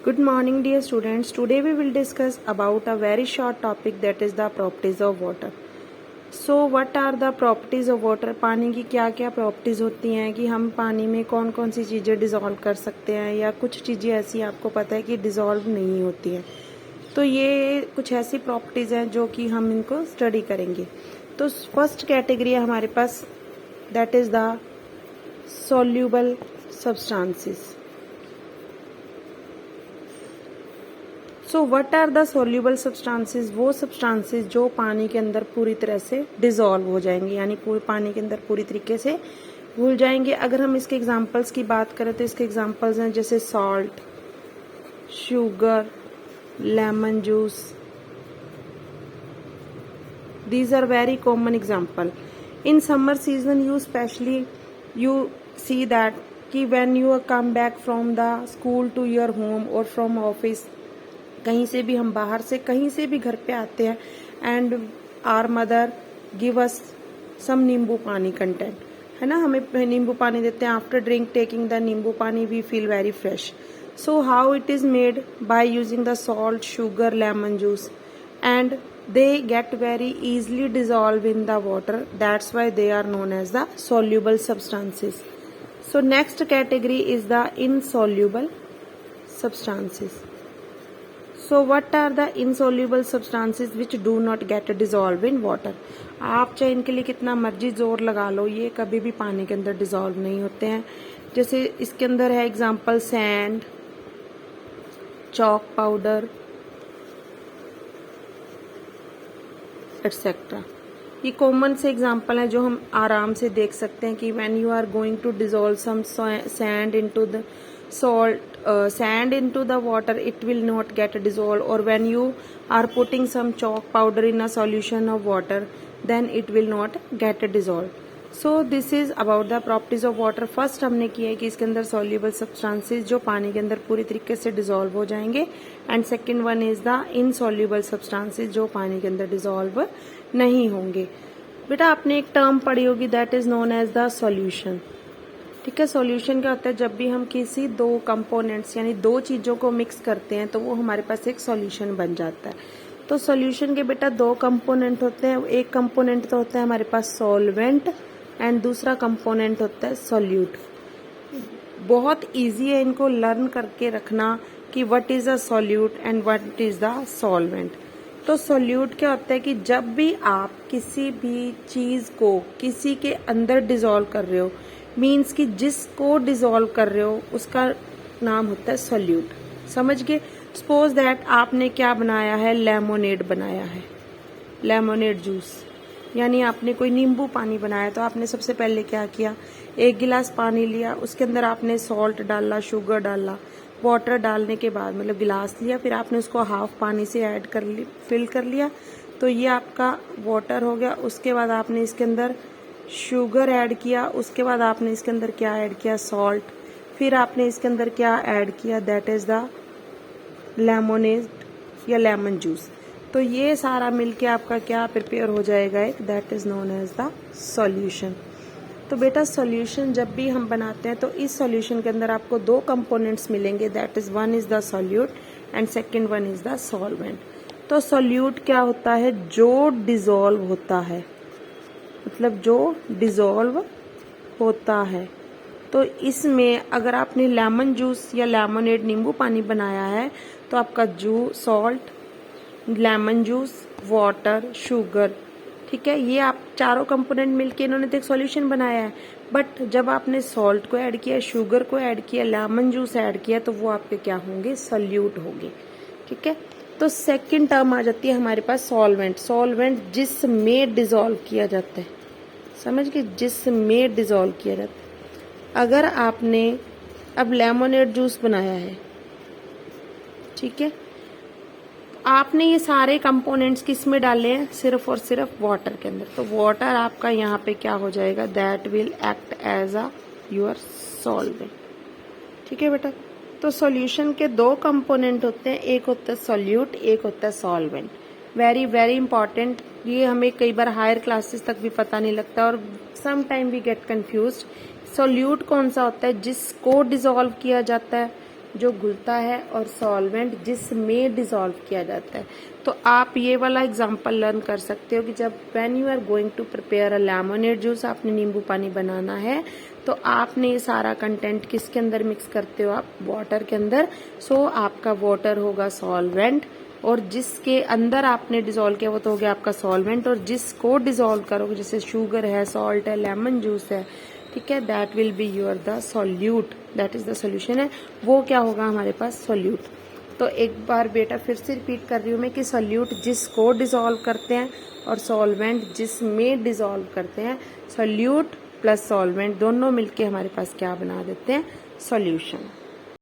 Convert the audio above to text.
Good morning dear students. Today we will discuss about a very short topic, that is the properties of water. So what are the properties of water? पानी की क्या क्या properties होती हैं कि हम पानी में कौन कौन सी चीज़ें डिज़ोल्व कर सकते हैं या कुछ चीज़ें ऐसी आपको पता है कि डिज़ोल्व नहीं होती हैं। तो ये कुछ ऐसी प्रॉपर्टीज हैं जो कि हम इनको स्टडी करेंगे। तो फर्स्ट कैटेगरी है हमारे पास, that is the soluble substances. So what are the soluble substances? वो सब्सटेंसेस जो पानी के अंदर पूरी तरह से डिसॉल्व हो जाएंगे, यानी पूरे पानी के अंदर पूरी तरीके से घुल जाएंगे। अगर हम इसके एग्जांपल्स की बात करें तो इसके एग्जांपल्स हैं जैसे salt, sugar, lemon juice. These are very common example. In summer season you see that कि when you come back from the school to your home or from office, कहीं से भी हम बाहर से कहीं से भी घर पे आते हैं and our mother give us some nimbu pani content, है ना, हमें नींबू पानी देते हैं। After drink taking the nimbu pani we feel very fresh. So how it is made? By using the salt, sugar, lemon juice, and they get very easily dissolved in the water. That's why they are known as the soluble substances. So next category is the insoluble substances. So what are the insoluble substances which do not get dissolved in water? आप चाहे इनके लिए कितना मर्जी जोर लगा लो, ये कभी भी पानी के अंदर डिसॉल्व नहीं होते हैं। जैसे इसके अंदर है example sand, chalk powder, etcetera. ये कॉमन से एग्जांपल है जो हम आराम से देख सकते हैं कि when you are going to dissolve some sand into the sand into the water, it will not get dissolved, or when you are putting some chalk powder in a solution of water, then it will not get dissolved. So this is about the properties of water. First हमने किया है कि इसके अंदर soluble substances जो पानी के अंदर पूरी तरीके से dissolve हो जाएंगे, and second one is the insoluble substances जो पानी के अंदर dissolve नहीं होंगे। बेटा आपने एक टर्म पढ़ी होगी, that is known as the solution। ठीक है, सॉल्यूशन क्या होता है? जब भी हम किसी दो कंपोनेंट्स यानी दो चीजों को मिक्स करते हैं तो वो हमारे पास एक सॉल्यूशन बन जाता है। तो सॉल्यूशन के बेटा दो कंपोनेंट होते हैं। एक कंपोनेंट तो होता है हमारे पास सॉल्वेंट एंड दूसरा कंपोनेंट होता है सॉल्यूट। बहुत इजी है इनको लर्न करके रखना कि what is a solute and what is the solvent. तो सॉल्यूट क्या होता है कि जब भी आप किसी भी चीज को किसी के अंदर डिसॉल्व कर रहे हो, मीन्स कि जिसको डिसॉल्व कर रहे हो उसका नाम होता है सॉल्यूट। समझ गए? सपोज दैट आपने क्या बनाया है, लेमोनेड बनाया है, लेमोनेड जूस, यानी आपने कोई नींबू पानी बनाया। तो आपने सबसे पहले क्या किया, एक गिलास पानी लिया, उसके अंदर आपने सॉल्ट डाला, शुगर डाला, वाटर डालने के बाद मतलब गिलास लिया, फिर आपने उसको हाफ पानी से ऐड कर ली, फिल कर लिया, तो ये आपका वाटर हो गया। उसके बाद आपने इसके अंदर शुगर ऐड किया, उसके बाद आपने इसके अंदर क्या ऐड किया, सॉल्ट, फिर आपने इसके अंदर क्या ऐड किया, दैट इज द लेमोनेड या लेमन जूस। तो ये सारा मिलके आपका क्या प्रिपेयर हो जाएगा, एक that is known as the solution. तो बेटा सॉल्यूशन जब भी हम बनाते हैं तो इस सॉल्यूशन के अंदर आपको दो कंपोनेंट्स मिलेंगे, that is one is the solute and second one is the solvent. तो सॉल्यूट क्या होता है? जो डिसॉल्व होता है, मतलब जो डिसॉल्व होता है। तो इसमें अगर आपने लेमन जूस या लेमोनेड नींबू पानी बनाया है तो आपका salt, lemon juice, water, sugar, ठीक है, ये आप चारों कंपोनेंट मिलके इन्होंने तो एक सॉल्यूशन बनाया है। बट जब आपने सॉल्ट को ऐड किया, शुगर को ऐड किया, लेमन जूस ऐड किया, तो वो आपके क्या होंगे, सॉल्यूट होंगे। ठीक है, तो सेकंड टर्म आ जाती है हमारे पास सॉल्वेंट। सॉल्वेंट जिसमें डिसॉल्व किया जाता है, समझ गए, जिसमें डिसॉल्व किया जाता है। अगर आपने अब लेमोनेड जूस बनाया है, ठीक है, आपने ये सारे कंपोनेंट्स किस में डाले हैं, सिर्फ और सिर्फ वाटर के अंदर। तो वाटर आपका यहाँ पे क्या हो जाएगा, that will act as a your solvent. ठीक है बेटा, तो सॉल्यूशन के दो कंपोनेंट होते हैं, एक होता है सॉल्यूट, एक होता है सॉल्वेंट। वेरी वेरी इंपॉर्टेंट, ये हमें कई बार हायर क्लासेस तक भी पता नहीं लगता और some time we get confused. Solute कौन सा होता है, जिसको डिसॉल्व किया जाता है, जो घुलता है और सॉल्वेंट जिसमें डिसॉल्व किया जाता है। तो आप ये वाला एग्जांपल लर्न कर सकते हो कि जब when you are going to prepare a lemonade juice, आपने नींबू पानी बनाना है, तो आपने ये सारा कंटेंट किसके अंदर मिक्स करते हो, आप वाटर के अंदर। सो आपका वाटर होगा सॉल्वेंट, और जिसके अंदर आपने डिसॉल्व किया वो तो हो गया आपका सॉल्वेंट, और जिसको डिसॉल्व करोगे, जैसे शुगर है, सॉल्ट है, लेमन जूस है, ठीक है, that will be your the solute, that is the solution है, वो क्या होगा हमारे पास, सॉल्यूट। तो एक बार बेटा फिर से रिपीट कर रही हूँ मैं कि सॉल्यूट जिसको डिसॉल्व करते हैं और सॉल्वेंट जिसमें डिसॉल्व करते हैं, सॉल्यूट प्लस सॉल्वेंट दोनों मिलके हमारे पास क्या बना देते हैं, सॉल्यूशन।